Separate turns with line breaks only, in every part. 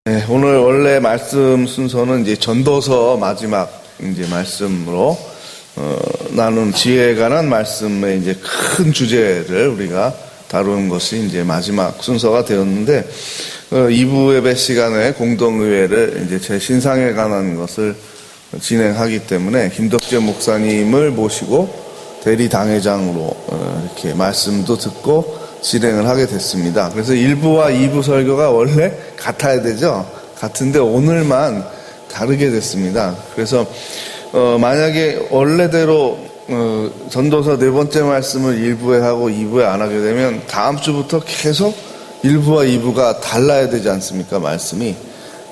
네, 오늘 원래 말씀 순서는 이제 전도서 마지막 이제 말씀으로 나눈 지혜에 관한 말씀의 이제 큰 주제를 우리가 다루는 것이 이제 마지막 순서가 되었는데 2부 예배 시간에 공동의회를 이제 제 신상에 관한 것을 진행하기 때문에 김덕재 목사님을 모시고 대리 당회장으로 이렇게 말씀도 듣고 진행을 하게 됐습니다. 그래서 1부와 2부 설교가 원래 같아야 되죠. 같은데 오늘만 다르게 됐습니다. 그래서 만약에 원래대로 전도서 네 번째 말씀을 1부에 하고 2부에 안 하게 되면 다음 주부터 계속 1부와 2부가 달라야 되지 않습니까? 말씀이.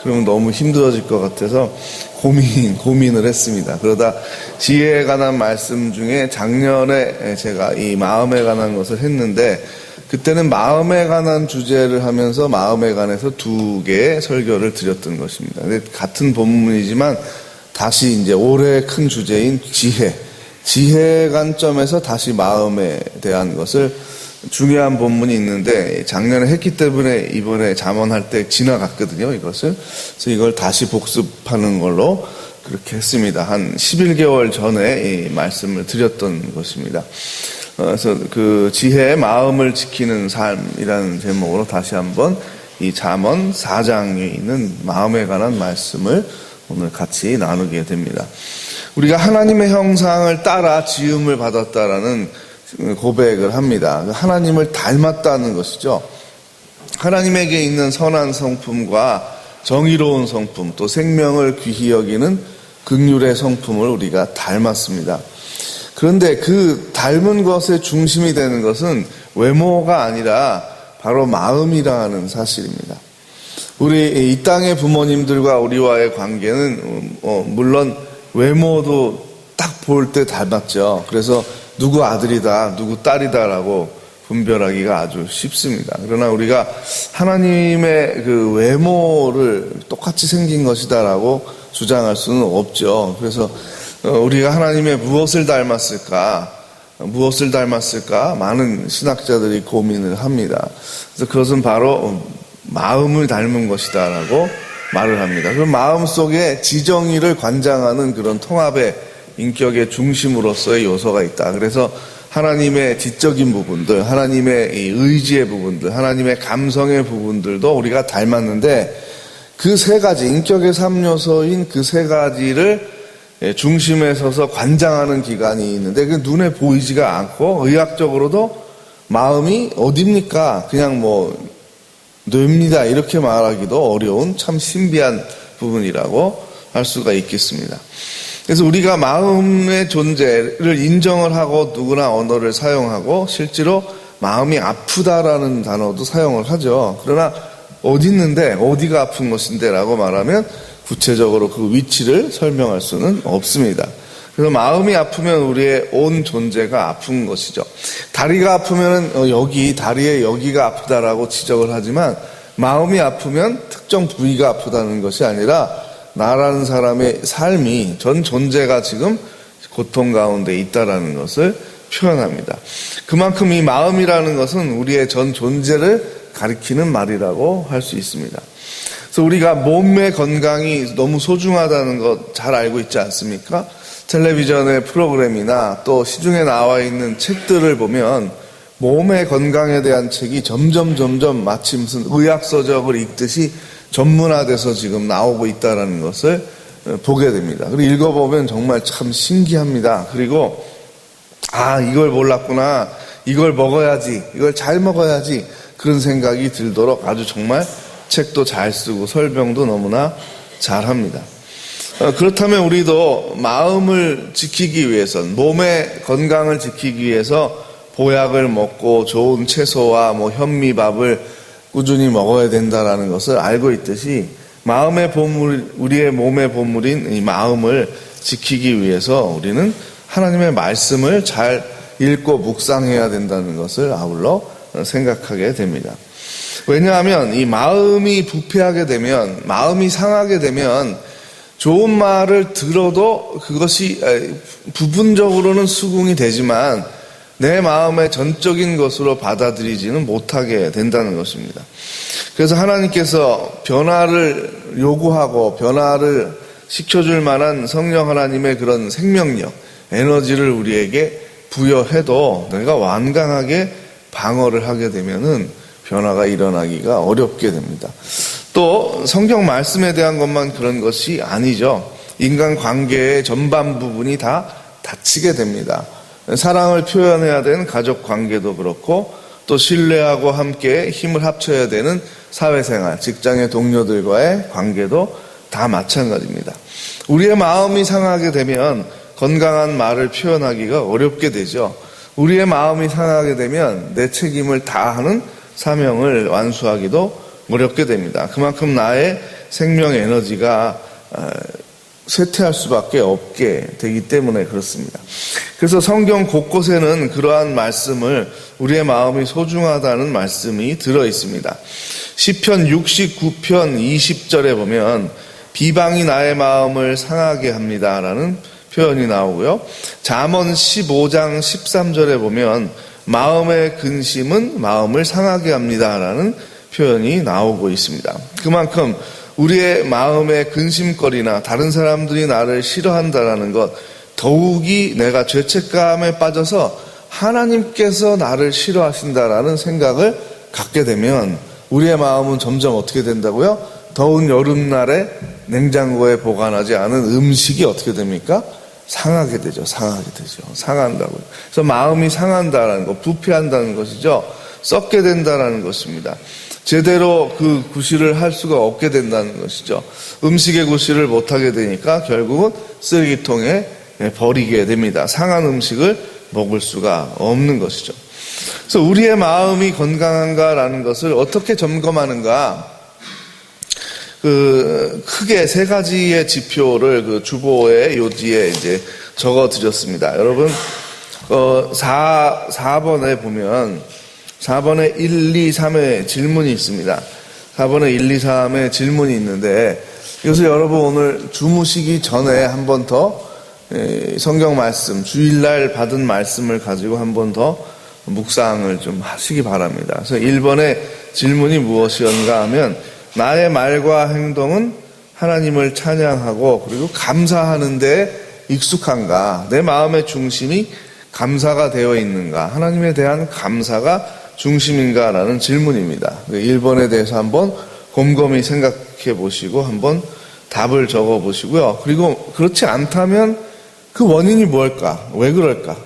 그러면 너무 힘들어질 것 같아서 고민을 했습니다. 그러다 지혜에 관한 말씀 중에 작년에 제가 이 마음에 관한 것을 했는데 그때는 마음에 관한 주제를 하면서 마음에 관해서 2개의 설교를 드렸던 것입니다. 근데 같은 본문이지만 다시 이제 올해 큰 주제인 지혜 관점에서 다시 마음에 대한 것을 중요한 본문이 있는데 작년에 했기 때문에 이번에 잠언할 때 지나갔거든요, 이것을. 그래서 이걸 다시 복습하는 걸로 그렇게 했습니다. 한 11개월 전에 이 말씀을 드렸던 것입니다. 그래서 그 지혜의 마음을 지키는 삶이라는 제목으로 다시 한번 이 잠언 4장에 있는 마음에 관한 말씀을 오늘 같이 나누게 됩니다. 우리가 하나님의 형상을 따라 지음을 받았다라는 고백을 합니다. 하나님을 닮았다는 것이죠. 하나님에게 있는 선한 성품과 정의로운 성품, 또 생명을 귀히 여기는 긍휼의 성품을 우리가 닮았습니다. 그런데 그 닮은 것의 중심이 되는 것은 외모가 아니라 바로 마음이라는 사실입니다. 우리 이 땅의 부모님들과 우리와의 관계는 물론 외모도 딱 볼 때 닮았죠. 그래서 누구 아들이다, 누구 딸이다라고 분별하기가 아주 쉽습니다. 그러나 우리가 하나님의 그 외모를 똑같이 생긴 것이다라고 주장할 수는 없죠. 그래서 우리가 하나님의 무엇을 닮았을까 많은 신학자들이 고민을 합니다. 그래서 그것은 바로 마음을 닮은 것이다라고 말을 합니다. 그럼 마음 속에 지정의를 관장하는 그런 통합의 인격의 중심으로서의 요소가 있다. 그래서 하나님의 지적인 부분들, 하나님의 의지의 부분들, 하나님의 감성의 부분들도 우리가 닮았는데 그 세 가지, 인격의 3요소인 그 세 가지를 중심에 서서 관장하는 기관이 있는데 그 눈에 보이지가 않고 의학적으로도 마음이 어딥니까? 그냥 뇌입니다. 이렇게 말하기도 어려운 참 신비한 부분이라고 할 수가 있겠습니다. 그래서 우리가 마음의 존재를 인정을 하고 누구나 언어를 사용하고 실제로 마음이 아프다라는 단어도 사용을 하죠. 그러나 어디 있는데 어디가 아픈 것인데 라고 말하면 구체적으로 그 위치를 설명할 수는 없습니다. 그래서 마음이 아프면 우리의 온 존재가 아픈 것이죠. 다리가 아프면 다리의 여기가 아프다라고 지적을 하지만 마음이 아프면 특정 부위가 아프다는 것이 아니라 나라는 사람의 삶이 전 존재가 지금 고통 가운데 있다라는 것을 표현합니다. 그만큼 이 마음이라는 것은 우리의 전 존재를 가리키는 말이라고 할 수 있습니다. 그래서 우리가 몸의 건강이 너무 소중하다는 것 잘 알고 있지 않습니까? 텔레비전의 프로그램이나 또 시중에 나와 있는 책들을 보면 몸의 건강에 대한 책이 점점 마치 무슨 의학서적을 읽듯이 전문화돼서 지금 나오고 있다는 것을 보게 됩니다. 그리고 읽어보면 정말 참 신기합니다. 그리고 이걸 몰랐구나, 이걸 먹어야지, 이걸 잘 먹어야지 그런 생각이 들도록 아주 정말 책도 잘 쓰고 설명도 너무나 잘합니다. 그렇다면 우리도 마음을 지키기 위해선, 몸의 건강을 지키기 위해서 보약을 먹고 좋은 채소와 현미밥을 꾸준히 먹어야 된다라는 것을 알고 있듯이 마음의 보물, 우리의 몸의 보물인 이 마음을 지키기 위해서 우리는 하나님의 말씀을 잘 읽고 묵상해야 된다는 것을 아울러 생각하게 됩니다. 왜냐하면 이 마음이 부패하게 되면, 마음이 상하게 되면 좋은 말을 들어도 그것이 부분적으로는 수긍이 되지만 내 마음의 전적인 것으로 받아들이지는 못하게 된다는 것입니다. 그래서 하나님께서 변화를 요구하고 변화를 시켜줄 만한 성령 하나님의 그런 생명력, 에너지를 우리에게 부여해도 내가 완강하게 방어를 하게 되면은 변화가 일어나기가 어렵게 됩니다. 또 성경 말씀에 대한 것만 그런 것이 아니죠. 인간 관계의 전반 부분이 다 닫히게 됩니다. 사랑을 표현해야 되는 가족 관계도 그렇고 또 신뢰하고 함께 힘을 합쳐야 되는 사회생활, 직장의 동료들과의 관계도 다 마찬가지입니다. 우리의 마음이 상하게 되면 건강한 말을 표현하기가 어렵게 되죠. 우리의 마음이 상하게 되면 내 책임을 다하는 사명을 완수하기도 어렵게 됩니다. 그만큼 나의 생명 에너지가 쇠퇴할 수밖에 없게 되기 때문에 그렇습니다. 그래서 성경 곳곳에는 그러한 말씀을 우리의 마음이 소중하다는 말씀이 들어 있습니다. 시편 69편 20절에 보면 비방이 나의 마음을 상하게 합니다라는 표현이 나오고요. 잠언 15장 13절에 보면 마음의 근심은 마음을 상하게 합니다라는 표현이 나오고 있습니다. 그만큼 우리의 마음의 근심거리나 다른 사람들이 나를 싫어한다라는 것, 더욱이 내가 죄책감에 빠져서 하나님께서 나를 싫어하신다라는 생각을 갖게 되면 우리의 마음은 점점 어떻게 된다고요? 더운 여름날에 냉장고에 보관하지 않은 음식이 어떻게 됩니까? 상하게 되죠. 상한다고요. 그래서 마음이 상한다라는 것, 부패한다는 것이죠. 썩게 된다라는 것입니다. 제대로 그 구실을 할 수가 없게 된다는 것이죠. 음식의 구실을 못하게 되니까 결국은 쓰레기통에 버리게 됩니다. 상한 음식을 먹을 수가 없는 것이죠. 그래서 우리의 마음이 건강한가라는 것을 어떻게 점검하는가? 크게 세 가지의 지표를 주보의 요지에 이제 적어 드렸습니다. 여러분, 4번에 보면 4번에 1, 2, 3의 질문이 있습니다. 4번에 1, 2, 3의 질문이 있는데 이것을 여러분 오늘 주무시기 전에 한 번 더 성경 말씀, 주일날 받은 말씀을 가지고 한 번 더 묵상을 좀 하시기 바랍니다. 그래서 1번의 질문이 무엇이었는가 하면 나의 말과 행동은 하나님을 찬양하고 그리고 감사하는 데 익숙한가? 내 마음의 중심이 감사가 되어 있는가? 하나님에 대한 감사가 중심인가라는 질문입니다. 1번에 대해서 한번 곰곰이 생각해 보시고 한번 답을 적어 보시고요. 그리고 그렇지 않다면 그 원인이 뭘까? 왜 그럴까?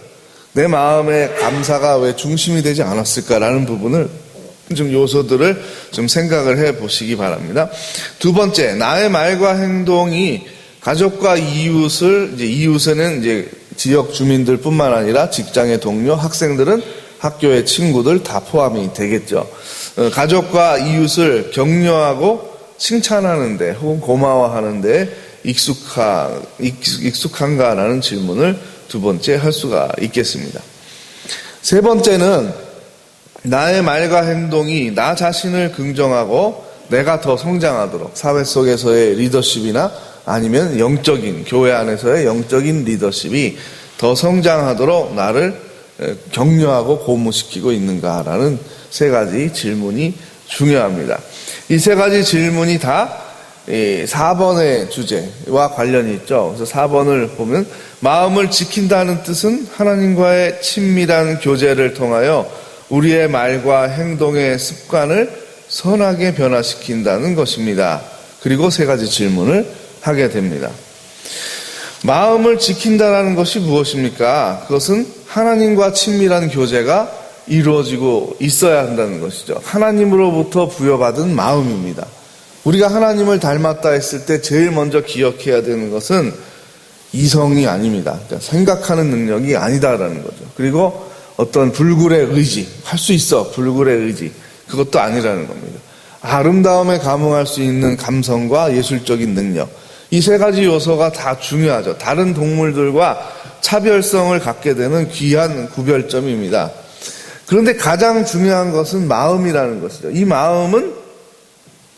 내 마음의 감사가 왜 중심이 되지 않았을까라는 부분을 좀 요소들을 좀 생각을 해 보시기 바랍니다. 두 번째, 나의 말과 행동이 가족과 이웃에는 이제 지역 주민들뿐만 아니라 직장의 동료, 학생들은 학교의 친구들 다 포함이 되겠죠. 가족과 이웃을 격려하고 칭찬하는데 혹은 고마워하는데 익숙한가라는 질문을 두 번째 할 수가 있겠습니다. 세 번째는 나의 말과 행동이 나 자신을 긍정하고 내가 더 성장하도록 사회 속에서의 리더십이나 아니면 교회 안에서의 영적인 리더십이 더 성장하도록 나를 격려하고 고무시키고 있는가라는 세 가지 질문이 중요합니다. 이 세 가지 질문이 다 4번의 주제와 관련이 있죠. 그래서 4번을 보면 마음을 지킨다는 뜻은 하나님과의 친밀한 교제를 통하여 우리의 말과 행동의 습관을 선하게 변화시킨다는 것입니다. 그리고 세 가지 질문을 하게 됩니다. 마음을 지킨다는 것이 무엇입니까? 그것은 하나님과 친밀한 교제가 이루어지고 있어야 한다는 것이죠. 하나님으로부터 부여받은 마음입니다. 우리가 하나님을 닮았다 했을 때 제일 먼저 기억해야 되는 것은 이성이 아닙니다. 그러니까 생각하는 능력이 아니다라는 거죠. 그리고 어떤 불굴의 의지, 할 수 있어, 불굴의 의지, 그것도 아니라는 겁니다. 아름다움에 감흥할 수 있는 감성과 예술적인 능력, 이 세 가지 요소가 다 중요하죠. 다른 동물들과 차별성을 갖게 되는 귀한 구별점입니다. 그런데 가장 중요한 것은 마음이라는 것이죠. 이 마음은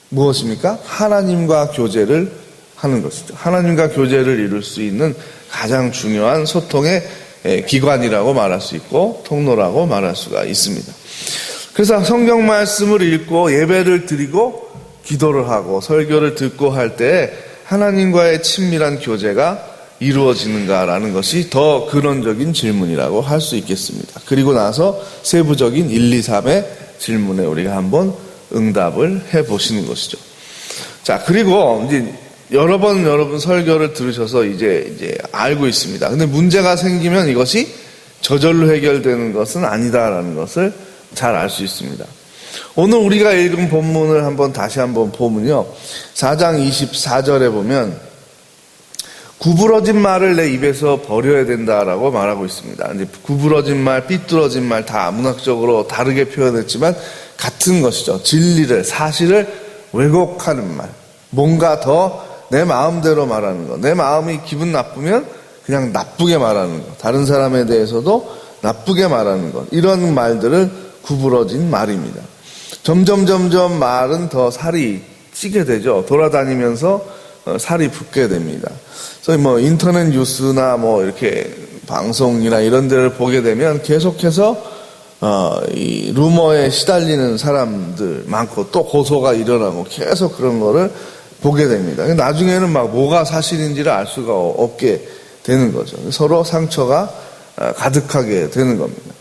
무엇입니까? 하나님과 교제를 하는 것이죠. 하나님과 교제를 이룰 수 있는 가장 중요한 소통의 기관이라고 말할 수 있고 통로라고 말할 수가 있습니다. 그래서 성경 말씀을 읽고 예배를 드리고 기도를 하고 설교를 듣고 할 때 하나님과의 친밀한 교제가 이루어지는가라는 것이 더 근원적인 질문이라고 할 수 있겠습니다. 그리고 나서 세부적인 1, 2, 3의 질문에 우리가 한번 응답을 해보시는 것이죠. 자, 그리고 이제 여러분 설교를 들으셔서 이제 알고 있습니다. 근데 문제가 생기면 이것이 저절로 해결되는 것은 아니다라는 것을 잘 알 수 있습니다. 오늘 우리가 읽은 본문을 다시 한번 보면요. 4장 24절에 보면 구부러진 말을 내 입에서 버려야 된다라고 말하고 있습니다. 이제 구부러진 말, 삐뚤어진 말 다 문학적으로 다르게 표현했지만 같은 것이죠. 진리를, 사실을 왜곡하는 말. 뭔가 더 내 마음대로 말하는 것. 내 마음이 기분 나쁘면 그냥 나쁘게 말하는 것. 다른 사람에 대해서도 나쁘게 말하는 것. 이런 말들을 구부러진 말입니다. 점점 말은 더 살이 찌게 되죠. 돌아다니면서 살이 붙게 됩니다. 그래서 인터넷 뉴스나 이렇게 방송이나 이런 데를 보게 되면 계속해서 이 루머에 시달리는 사람들 많고 또 고소가 일어나고 계속 그런 거를 보게 됩니다. 나중에는 뭐가 사실인지를 알 수가 없게 되는 거죠. 서로 상처가 가득하게 되는 겁니다.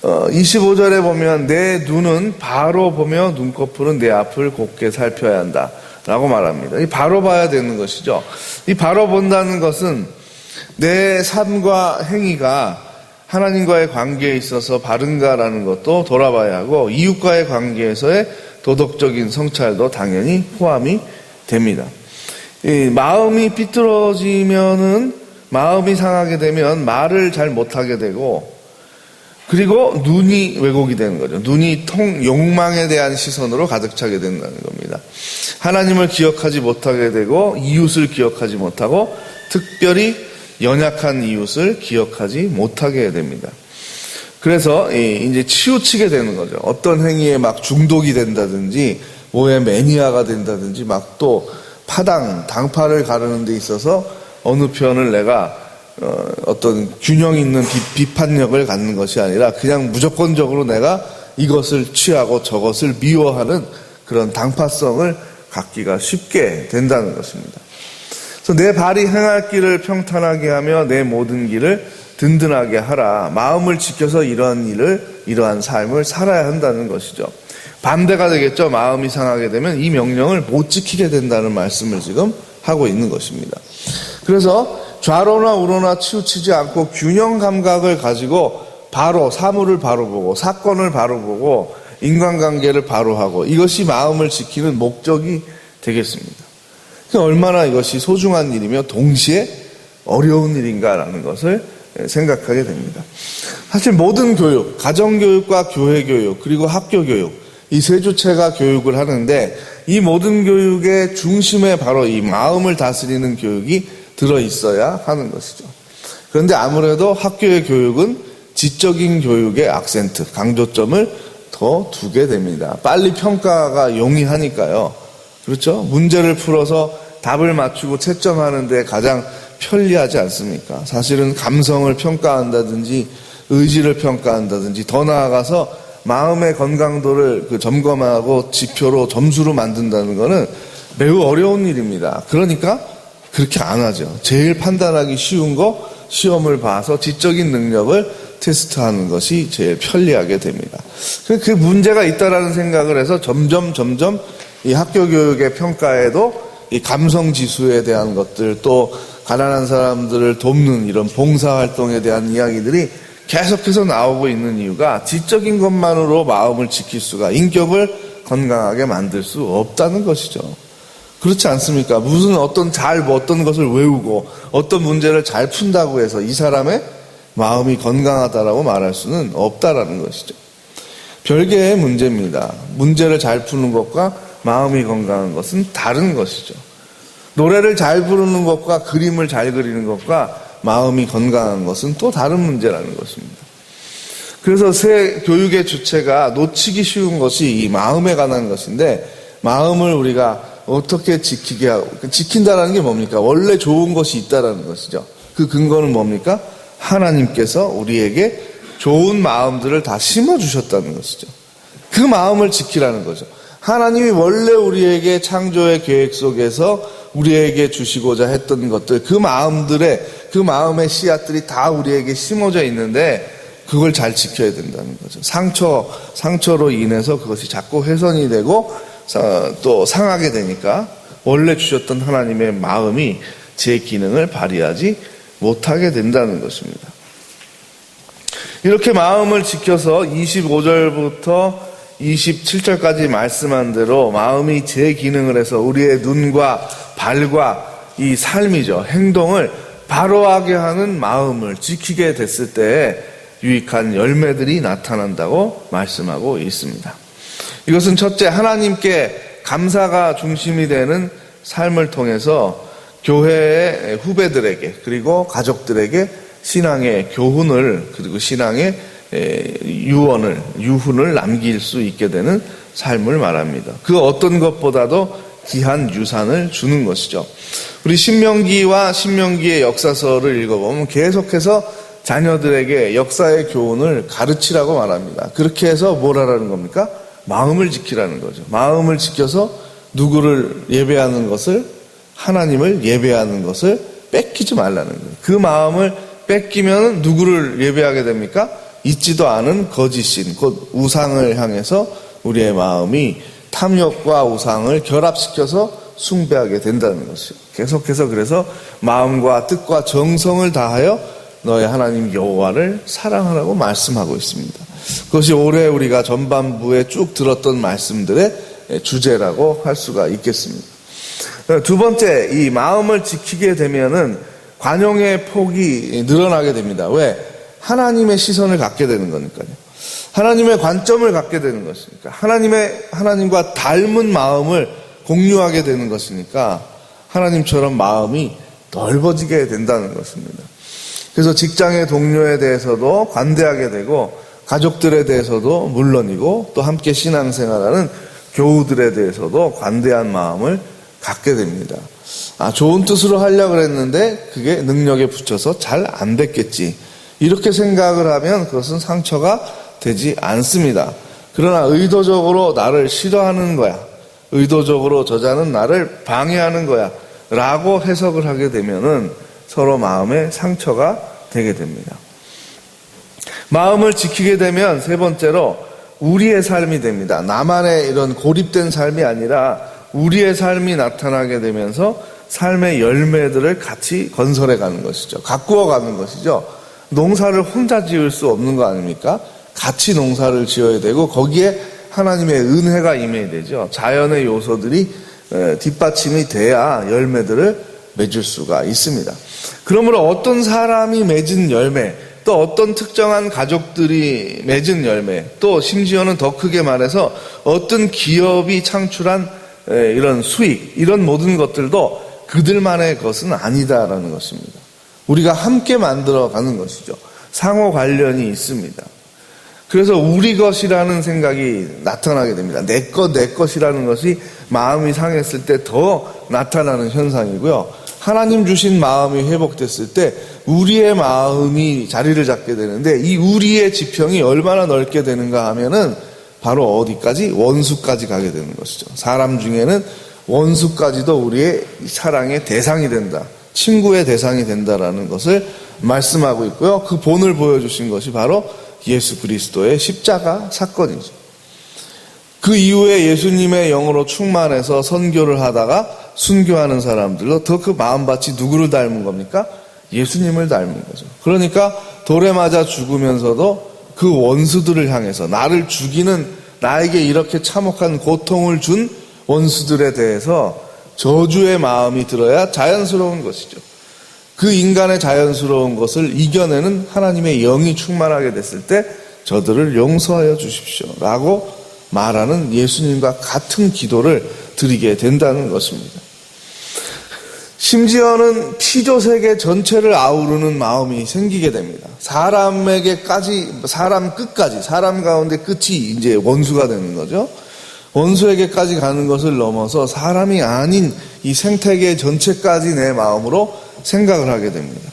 25절에 보면 내 눈은 바로 보며 눈꺼풀은 내 앞을 곱게 살펴야 한다 라고 말합니다. 이 바로 봐야 되는 것이죠. 이 바로 본다는 것은 내 삶과 행위가 하나님과의 관계에 있어서 바른가라는 것도 돌아봐야 하고 이웃과의 관계에서의 도덕적인 성찰도 당연히 포함이 됩니다. 이 마음이 삐뚤어지면은 마음이 상하게 되면 말을 잘 못하게 되고 그리고 눈이 왜곡이 되는 거죠. 눈이 욕망에 대한 시선으로 가득 차게 된다는 겁니다. 하나님을 기억하지 못하게 되고 이웃을 기억하지 못하고 특별히 연약한 이웃을 기억하지 못하게 됩니다. 그래서 이제 치우치게 되는 거죠. 어떤 행위에 중독이 된다든지 뭐에 매니아가 된다든지 또 당파를 가르는 데 있어서 어느 편을 내가 어떤 균형 있는 비판력을 갖는 것이 아니라 그냥 무조건적으로 내가 이것을 취하고 저것을 미워하는 그런 당파성을 갖기가 쉽게 된다는 것입니다. 그래서 내 발이 행할 길을 평탄하게 하며 내 모든 길을 든든하게 하라. 마음을 지켜서 이러한 삶을 살아야 한다는 것이죠. 반대가 되겠죠. 마음이 상하게 되면 이 명령을 못 지키게 된다는 말씀을 지금 하고 있는 것입니다. 그래서 좌로나 우로나 치우치지 않고 균형 감각을 가지고 바로 사물을 바로 보고 사건을 바로 보고 인간관계를 바로 하고 이것이 마음을 지키는 목적이 되겠습니다. 얼마나 이것이 소중한 일이며 동시에 어려운 일인가라는 것을 생각하게 됩니다. 사실 모든 교육, 가정교육과 교회교육 그리고 학교교육 이 세 주체가 교육을 하는데 이 모든 교육의 중심에 바로 이 마음을 다스리는 교육이 들어있어야 하는 것이죠. 그런데 아무래도 학교의 교육은 지적인 교육의 악센트, 강조점을 더 두게 됩니다. 빨리 평가가 용이하니까요. 그렇죠? 문제를 풀어서 답을 맞추고 채점하는 데 가장 편리하지 않습니까? 사실은 감성을 평가한다든지 의지를 평가한다든지 더 나아가서 마음의 건강도를 점검하고 지표로 점수로 만든다는 것은 매우 어려운 일입니다. 그러니까 그렇게 안 하죠. 제일 판단하기 쉬운 거 시험을 봐서 지적인 능력을 테스트하는 것이 제일 편리하게 됩니다. 그 문제가 있다라는 생각을 해서 점점 이 학교 교육의 평가에도 이 감성 지수에 대한 것들 또 가난한 사람들을 돕는 이런 봉사활동에 대한 이야기들이 계속해서 나오고 있는 이유가 지적인 것만으로 마음을 지킬 수가 인격을 건강하게 만들 수 없다는 것이죠. 그렇지 않습니까? 어떤 것을 외우고 어떤 문제를 잘 푼다고 해서 이 사람의 마음이 건강하다라고 말할 수는 없다라는 것이죠. 별개의 문제입니다. 문제를 잘 푸는 것과 마음이 건강한 것은 다른 것이죠. 노래를 잘 부르는 것과 그림을 잘 그리는 것과 마음이 건강한 것은 또 다른 문제라는 것입니다. 그래서 새 교육의 주체가 놓치기 쉬운 것이 이 마음에 관한 것인데 마음을 우리가 어떻게 지킨다라는 게 뭡니까? 원래 좋은 것이 있다라는 것이죠. 그 근거는 뭡니까? 하나님께서 우리에게 좋은 마음들을 다 심어주셨다는 것이죠. 그 마음을 지키라는 거죠. 하나님이 원래 우리에게 창조의 계획 속에서 우리에게 주시고자 했던 것들, 그 마음의 씨앗들이 다 우리에게 심어져 있는데 그걸 잘 지켜야 된다는 거죠. 상처로 인해서 그것이 자꾸 훼손이 되고 또 상하게 되니까 원래 주셨던 하나님의 마음이 제 기능을 발휘하지 못하게 된다는 것입니다. 이렇게 마음을 지켜서 25절부터 27절까지 말씀한 대로 마음이 제 기능을 해서 우리의 눈과 발과 이 삶이죠. 행동을 바로하게 하는 마음을 지키게 됐을 때 유익한 열매들이 나타난다고 말씀하고 있습니다. 이것은 첫째, 하나님께 감사가 중심이 되는 삶을 통해서 교회의 후배들에게 그리고 가족들에게 신앙의 교훈을 그리고 신앙의 유훈을 남길 수 있게 되는 삶을 말합니다. 그 어떤 것보다도 귀한 유산을 주는 것이죠. 우리 신명기와 신명기의 역사서를 읽어보면 계속해서 자녀들에게 역사의 교훈을 가르치라고 말합니다. 그렇게 해서 뭘 하라는 겁니까? 마음을 지키라는 거죠. 마음을 지켜서 누구를 예배하는 것을, 하나님을 예배하는 것을 뺏기지 말라는 거예요. 그 마음을 뺏기면 누구를 예배하게 됩니까? 있지도 않은 거짓신, 곧 우상을 향해서 우리의 마음이 탐욕과 우상을 결합시켜서 숭배하게 된다는 것이죠. 계속해서 그래서 마음과 뜻과 정성을 다하여 너의 하나님 여호와를 사랑하라고 말씀하고 있습니다. 그것이 올해 우리가 전반부에 쭉 들었던 말씀들의 주제라고 할 수가 있겠습니다. 두 번째, 이 마음을 지키게 되면은 관용의 폭이 늘어나게 됩니다. 왜? 하나님의 시선을 갖게 되는 거니까요. 하나님의 관점을 갖게 되는 것이니까. 하나님과 닮은 마음을 공유하게 되는 것이니까 하나님처럼 마음이 넓어지게 된다는 것입니다. 그래서 직장의 동료에 대해서도 관대하게 되고 가족들에 대해서도 물론이고 또 함께 신앙생활하는 교우들에 대해서도 관대한 마음을 갖게 됩니다. 좋은 뜻으로 하려고 했는데 그게 능력에 붙여서 잘 안 됐겠지. 이렇게 생각을 하면 그것은 상처가 되지 않습니다. 그러나 의도적으로 나를 싫어하는 거야. 의도적으로 저자는 나를 방해하는 거야. 라고 해석을 하게 되면은 서로 마음에 상처가 되게 됩니다. 마음을 지키게 되면 세 번째로 우리의 삶이 됩니다. 나만의 이런 고립된 삶이 아니라 우리의 삶이 나타나게 되면서 삶의 열매들을 같이 건설해 가는 것이죠. 가꾸어 가는 것이죠. 농사를 혼자 지을 수 없는 거 아닙니까? 같이 농사를 지어야 되고 거기에 하나님의 은혜가 임해야 되죠. 자연의 요소들이 뒷받침이 돼야 열매들을 맺을 수가 있습니다. 그러므로 어떤 사람이 맺은 열매, 또 어떤 특정한 가족들이 맺은 열매, 또 심지어는 더 크게 말해서 어떤 기업이 창출한 이런 수익, 이런 모든 것들도 그들만의 것은 아니다라는 것입니다. 우리가 함께 만들어가는 것이죠. 상호 관련이 있습니다. 그래서 우리 것이라는 생각이 나타나게 됩니다. 내 것이라는 것이 마음이 상했을 때 더 나타나는 현상이고요. 하나님 주신 마음이 회복됐을 때 우리의 마음이 자리를 잡게 되는데 이 우리의 지평이 얼마나 넓게 되는가 하면은 바로 어디까지? 원수까지 가게 되는 것이죠. 사람 중에는 원수까지도 우리의 사랑의 대상이 된다. 친구의 대상이 된다라는 것을 말씀하고 있고요. 그 본을 보여주신 것이 바로 예수 그리스도의 십자가 사건이죠. 그 이후에 예수님의 영으로 충만해서 선교를 하다가 순교하는 사람들도 더 그 마음밭이 누구를 닮은 겁니까? 예수님을 닮은 거죠. 그러니까 돌에 맞아 죽으면서도 그 원수들을 향해서 나를 죽이는 나에게 이렇게 참혹한 고통을 준 원수들에 대해서 저주의 마음이 들어야 자연스러운 것이죠. 그 인간의 자연스러운 것을 이겨내는 하나님의 영이 충만하게 됐을 때 저들을 용서하여 주십시오 라고 말하는 예수님과 같은 기도를 드리게 된다는 것입니다. 심지어는 피조세계 전체를 아우르는 마음이 생기게 됩니다. 사람 끝까지, 사람 가운데 끝이 이제 원수가 되는 거죠. 원수에게까지 가는 것을 넘어서 사람이 아닌 이 생태계 전체까지 내 마음으로 생각을 하게 됩니다.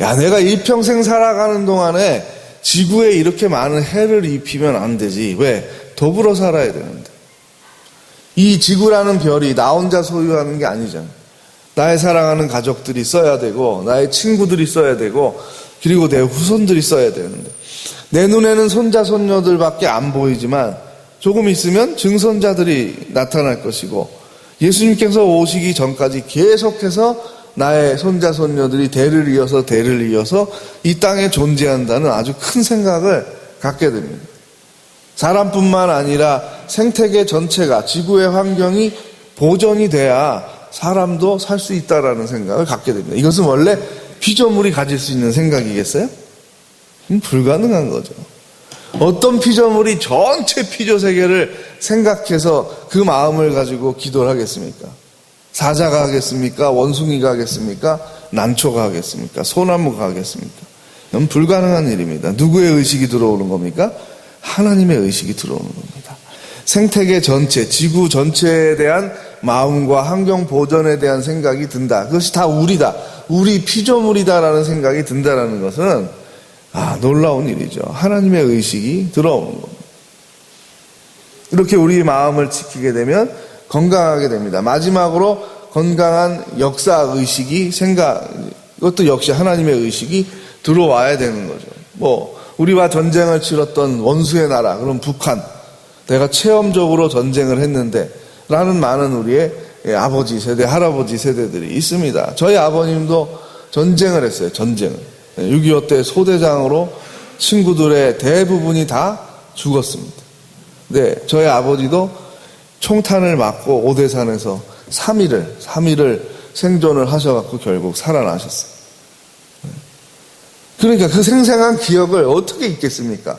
야, 내가 일평생 살아가는 동안에 지구에 이렇게 많은 해를 입히면 안 되지. 왜? 더불어 살아야 되는데. 이 지구라는 별이 나 혼자 소유하는 게 아니잖아. 나의 사랑하는 가족들이 써야 되고, 나의 친구들이 써야 되고, 그리고 내 후손들이 써야 되는데, 내 눈에는 손자, 손녀들밖에 안 보이지만 조금 있으면 증손자들이 나타날 것이고, 예수님께서 오시기 전까지 계속해서 나의 손자, 손녀들이 대를 이어서 이 땅에 존재한다는 아주 큰 생각을 갖게 됩니다. 사람뿐만 아니라 생태계 전체가, 지구의 환경이 보존이 돼야 사람도 살 수 있다라는 생각을 갖게 됩니다. 이것은 원래 피조물이 가질 수 있는 생각이겠어요? 불가능한 거죠. 어떤 피조물이 전체 피조세계를 생각해서 그 마음을 가지고 기도를 하겠습니까? 사자가 하겠습니까? 원숭이가 하겠습니까? 난초가 하겠습니까? 소나무가 하겠습니까? 이건 불가능한 일입니다. 누구의 의식이 들어오는 겁니까? 하나님의 의식이 들어오는 겁니다. 생태계 전체, 지구 전체에 대한 마음과 환경 보존에 대한 생각이 든다. 그것이 다 우리다. 우리 피조물이다라는 생각이 든다라는 것은 놀라운 일이죠. 하나님의 의식이 들어오는 겁니다. 이렇게 우리 마음을 지키게 되면 건강하게 됩니다. 마지막으로 건강한 역사의식이 이것도 역시 하나님의 의식이 들어와야 되는 거죠. 우리와 전쟁을 치렀던 원수의 나라, 그럼 북한, 내가 체험적으로 전쟁을 했는데 라는 많은 우리의 아버지 세대, 할아버지 세대들이 있습니다. 저희 아버님도 전쟁을 했어요. 전쟁을. 6.25 때 소대장으로 친구들의 대부분이 다 죽었습니다. 네, 저희 아버지도 총탄을 맞고 오대산에서 3일을 생존을 하셔갖고 결국 살아나셨어요. 그러니까 그 생생한 기억을 어떻게 잊겠습니까?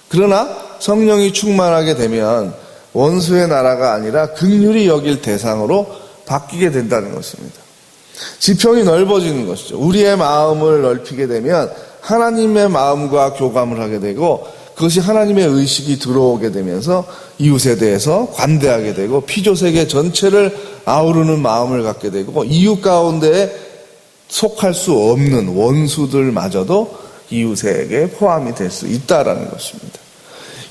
그러나 성령이 충만하게 되면 원수의 나라가 아니라 긍휼히 여길 대상으로 바뀌게 된다는 것입니다. 지평이 넓어지는 것이죠. 우리의 마음을 넓히게 되면 하나님의 마음과 교감을 하게 되고, 그것이 하나님의 의식이 들어오게 되면서 이웃에 대해서 관대하게 되고, 피조세계 전체를 아우르는 마음을 갖게 되고, 이웃 가운데 속할 수 없는 원수들마저도 이웃에게 포함이 될 수 있다라는 것입니다.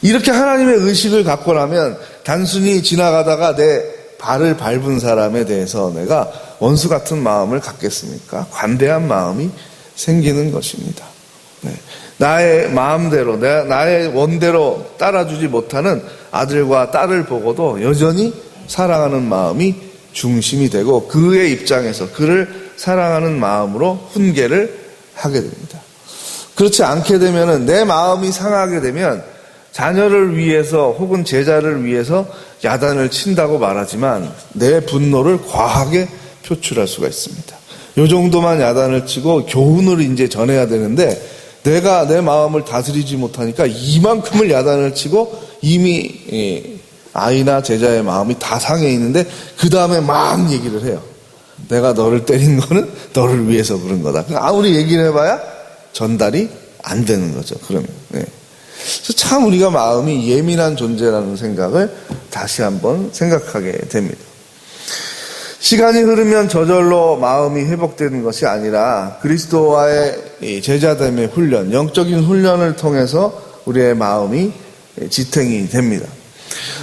이렇게 하나님의 의식을 갖고 나면 단순히 지나가다가 내 발을 밟은 사람에 대해서 내가 원수 같은 마음을 갖겠습니까? 관대한 마음이 생기는 것입니다. 네. 나의 마음대로, 나의 원대로 따라주지 못하는 아들과 딸을 보고도 여전히 사랑하는 마음이 중심이 되고, 그의 입장에서 그를 사랑하는 마음으로 훈계를 하게 됩니다. 그렇지 않게 되면은, 내 마음이 상하게 되면 자녀를 위해서 혹은 제자를 위해서 야단을 친다고 말하지만 내 분노를 과하게 표출할 수가 있습니다. 요 정도만 야단을 치고 교훈을 이제 전해야 되는데, 내가 내 마음을 다스리지 못하니까 이만큼을 야단을 치고 이미 아이나 제자의 마음이 다 상해 있는데, 그 다음에 막 얘기를 해요. 내가 너를 때린 거는 너를 위해서 그런 거다. 아무리 얘기를 해봐야 전달이 안 되는 거죠. 그러면. 네. 그래서 참 우리가 마음이 예민한 존재라는 생각을 다시 한번 생각하게 됩니다. 시간이 흐르면 저절로 마음이 회복되는 것이 아니라 그리스도와의 제자됨의 훈련, 영적인 훈련을 통해서 우리의 마음이 지탱이 됩니다.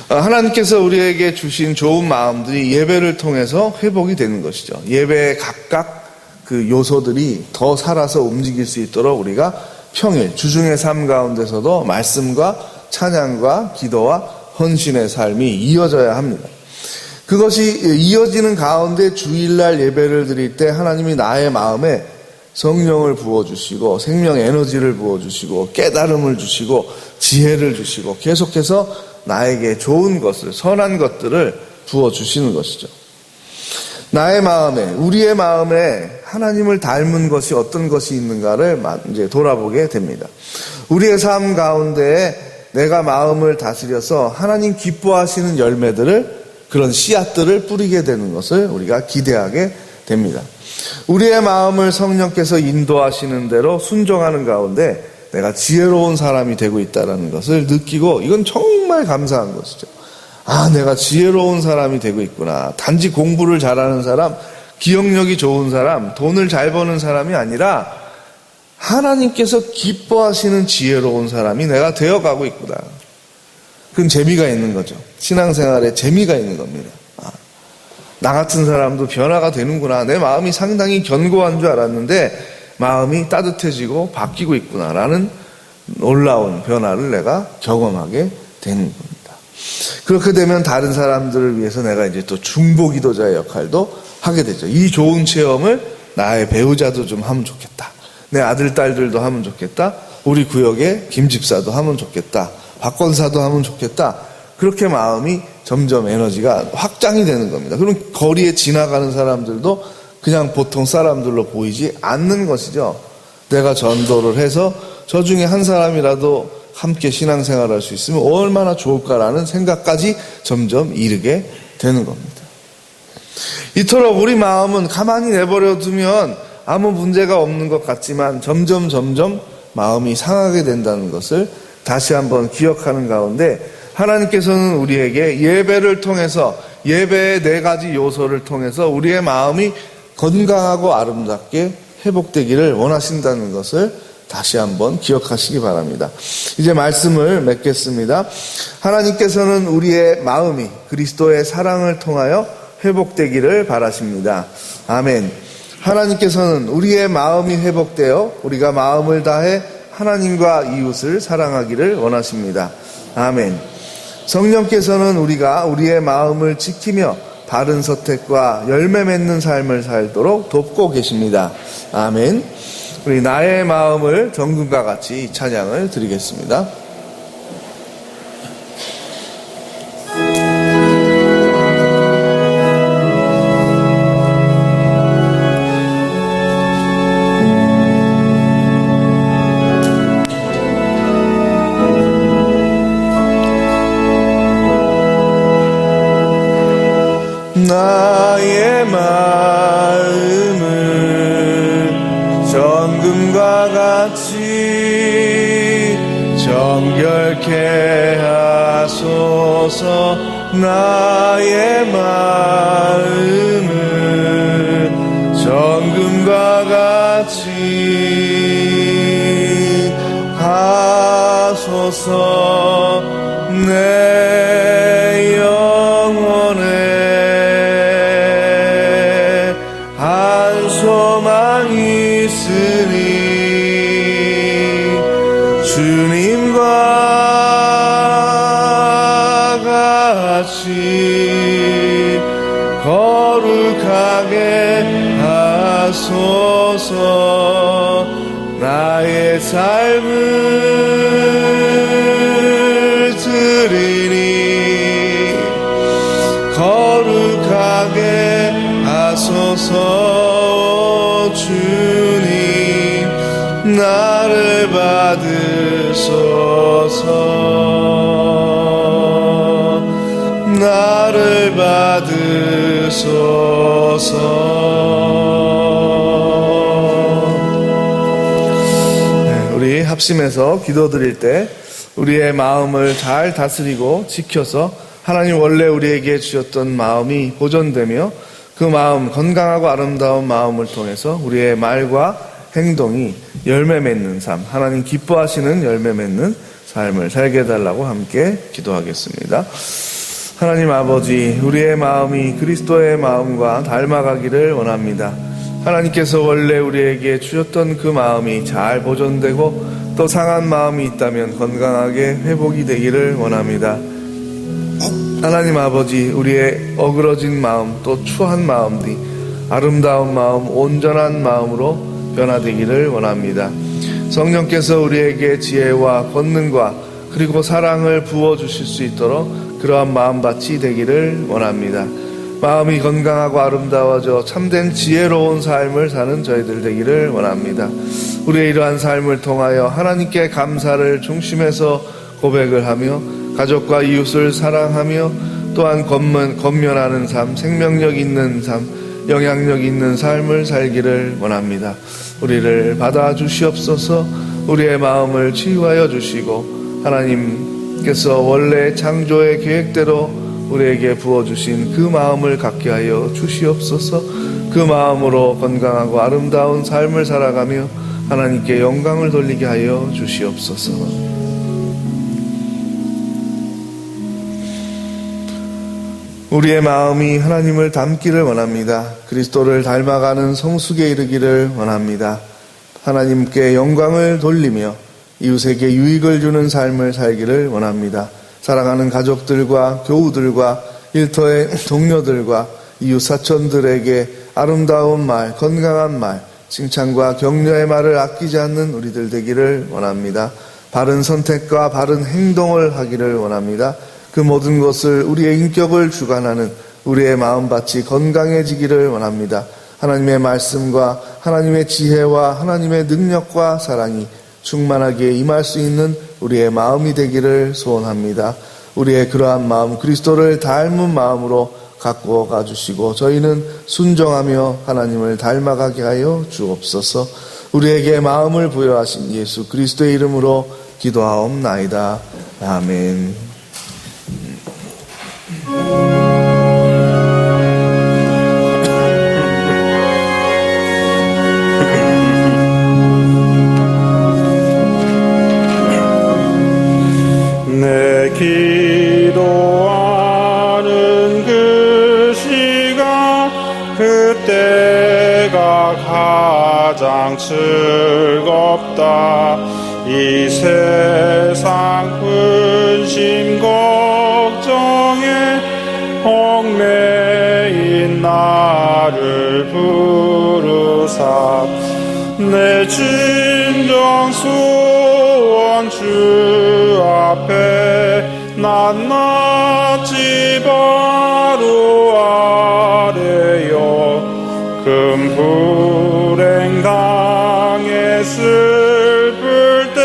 하나님께서 우리에게 주신 좋은 마음들이 예배를 통해서 회복이 되는 것이죠. 예배의 각각 그 요소들이 더 살아서 움직일 수 있도록 우리가 평일, 주중의 삶 가운데서도 말씀과 찬양과 기도와 헌신의 삶이 이어져야 합니다. 그것이 이어지는 가운데 주일날 예배를 드릴 때 하나님이 나의 마음에 성령을 부어주시고 생명 에너지를 부어주시고 깨달음을 주시고 지혜를 주시고 계속해서 나에게 좋은 것을, 선한 것들을 부어주시는 것이죠. 나의 마음에, 우리의 마음에 하나님을 닮은 것이 어떤 것이 있는가를 이제 돌아보게 됩니다. 우리의 삶 가운데에 내가 마음을 다스려서 하나님 기뻐하시는 열매들을, 그런 씨앗들을 뿌리게 되는 것을 우리가 기대하게 됩니다. 우리의 마음을 성령께서 인도하시는 대로 순종하는 가운데 내가 지혜로운 사람이 되고 있다는 것을 느끼고, 이건 정말 감사한 것이죠. 내가 지혜로운 사람이 되고 있구나. 단지 공부를 잘하는 사람, 기억력이 좋은 사람, 돈을 잘 버는 사람이 아니라 하나님께서 기뻐하시는 지혜로운 사람이 내가 되어가고 있구나. 그건 재미가 있는 거죠. 신앙생활에 재미가 있는 겁니다. 나 같은 사람도 변화가 되는구나. 내 마음이 상당히 견고한 줄 알았는데 마음이 따뜻해지고 바뀌고 있구나라는 놀라운 변화를 내가 경험하게 되는 겁니다. 그렇게 되면 다른 사람들을 위해서 내가 이제 또 중보 기도자의 역할도 하게 되죠. 이 좋은 체험을 나의 배우자도 좀 하면 좋겠다. 내 아들, 딸들도 하면 좋겠다. 우리 구역의 김집사도 하면 좋겠다. 박권사도 하면 좋겠다. 그렇게 마음이 점점 에너지가 확장이 되는 겁니다. 그럼 거리에 지나가는 사람들도 그냥 보통 사람들로 보이지 않는 것이죠. 내가 전도를 해서 저 중에 한 사람이라도 함께 신앙생활할 수 있으면 얼마나 좋을까라는 생각까지 점점 이르게 되는 겁니다. 이토록 우리 마음은 가만히 내버려 두면 아무 문제가 없는 것 같지만 점점 마음이 상하게 된다는 것을 다시 한번 기억하는 가운데 하나님께서는 우리에게 예배를 통해서 예배의 4가지 요소를 통해서 우리의 마음이 건강하고 아름답게 회복되기를 원하신다는 것을 다시 한번 기억하시기 바랍니다. 이제 말씀을 맺겠습니다. 하나님께서는 우리의 마음이 그리스도의 사랑을 통하여 회복되기를 바라십니다. 아멘. 하나님께서는 우리의 마음이 회복되어 우리가 마음을 다해 하나님과 이웃을 사랑하기를 원하십니다. 아멘. 성령께서는 우리가 우리의 마음을 지키며 바른 선택과 열매 맺는 삶을 살도록 돕고 계십니다. 아멘. 우리 나의 마음을 정금과 같이 이 찬양을 드리겠습니다. 나의 마음을 정금과 같이 정결케 하소서. 나의 마음을 정금과 같이 하소서. 내 영혼에 소망이 있으니 주님과 같이 거룩하게 하소서. 나의 삶을 드리니 거룩하게 하소서. 주님 나를 받으소서. 나를 받으소서. 네, 우리 합심해서 기도드릴 때 우리의 마음을 잘 다스리고 지켜서 하나님 원래 우리에게 주셨던 마음이 보존되며 그 마음, 건강하고 아름다운 마음을 통해서 우리의 말과 행동이 열매 맺는 삶, 하나님 기뻐하시는 열매 맺는 삶을 살게 해달라고 함께 기도하겠습니다. 하나님 아버지, 우리의 마음이 그리스도의 마음과 닮아가기를 원합니다. 하나님께서 원래 우리에게 주셨던 그 마음이 잘 보존되고 또 상한 마음이 있다면 건강하게 회복이 되기를 원합니다. 하나님 아버지, 우리의 어그러진 마음 또 추한 마음들이 아름다운 마음, 온전한 마음으로 변화되기를 원합니다. 성령께서 우리에게 지혜와 권능과 그리고 사랑을 부어주실 수 있도록 그러한 마음밭이 되기를 원합니다. 마음이 건강하고 아름다워져 참된 지혜로운 삶을 사는 저희들 되기를 원합니다. 우리의 이러한 삶을 통하여 하나님께 감사를 중심에서 고백을 하며 가족과 이웃을 사랑하며 또한 건면하는 삶, 생명력 있는 삶, 영향력 있는 삶을 살기를 원합니다. 우리를 받아주시옵소서. 우리의 마음을 치유하여 주시고 하나님께서 원래 창조의 계획대로 우리에게 부어주신 그 마음을 갖게 하여 주시옵소서. 그 마음으로 건강하고 아름다운 삶을 살아가며 하나님께 영광을 돌리게 하여 주시옵소서. 우리의 마음이 하나님을 닮기를 원합니다. 그리스도를 닮아가는 성숙에 이르기를 원합니다. 하나님께 영광을 돌리며 이웃에게 유익을 주는 삶을 살기를 원합니다. 사랑하는 가족들과 교우들과 일터의 동료들과 이웃 사촌들에게 아름다운 말, 건강한 말, 칭찬과 격려의 말을 아끼지 않는 우리들 되기를 원합니다. 바른 선택과 바른 행동을 하기를 원합니다. 그 모든 것을 우리의 인격을 주관하는 우리의 마음밭이 건강해지기를 원합니다. 하나님의 말씀과 하나님의 지혜와 하나님의 능력과 사랑이 충만하게 임할 수 있는 우리의 마음이 되기를 소원합니다. 우리의 그러한 마음, 그리스도를 닮은 마음으로 갖고 가주시고 저희는 순종하며 하나님을 닮아가게 하여 주옵소서. 우리에게 마음을 부여하신 예수 그리스도의 이름으로 기도하옵나이다. 아멘.
내 기도하는 그 시간 그때가 가장 즐겁다. 이 세상 근심 걱정에 얽매인 나를 부르사 내 진정 소원 주 앞에 낱낱이 바로 아래요. 금 불행 당해 슬플 때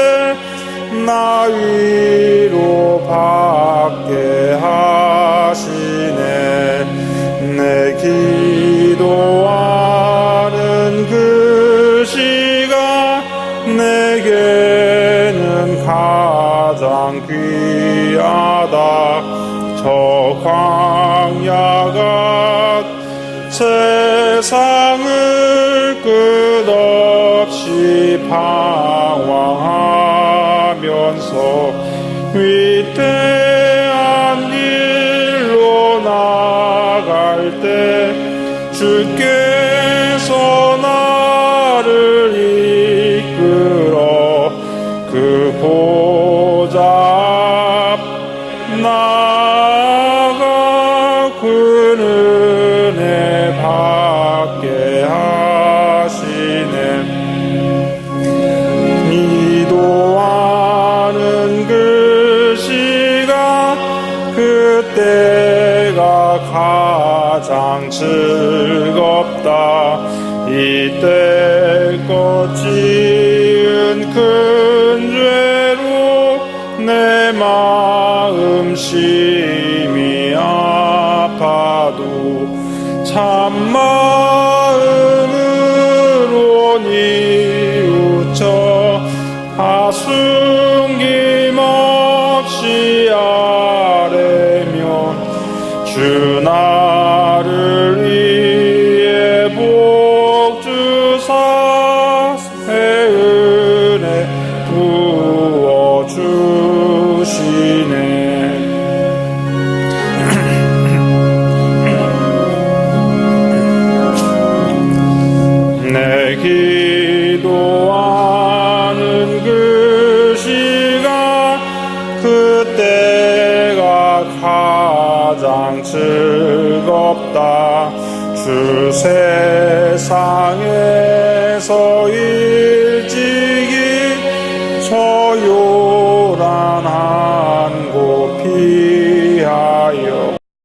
나 위로 받게 하시네. 내 기도하는 그 시간 내게는 가장 귀하다. 저 광야가 세상을 끝없이 방황하면서 위대한 길로 나갈 때 주께서 나를 이끌어 그 보좌 앞 나아가 그 은혜 받게 하시네. 기도하는 그 시간 그때가 가장 즐겁다. 이때껏 지은 큰 죄로 내 마음 심히 아파도 참마음으로 뉘우쳐 숨김없이 아뢰면 주 나를 위해 복 주사 새 은혜 부어 주시네. 내 기도하는 그 시간 그때가 가장 즐겁다. 주 세상에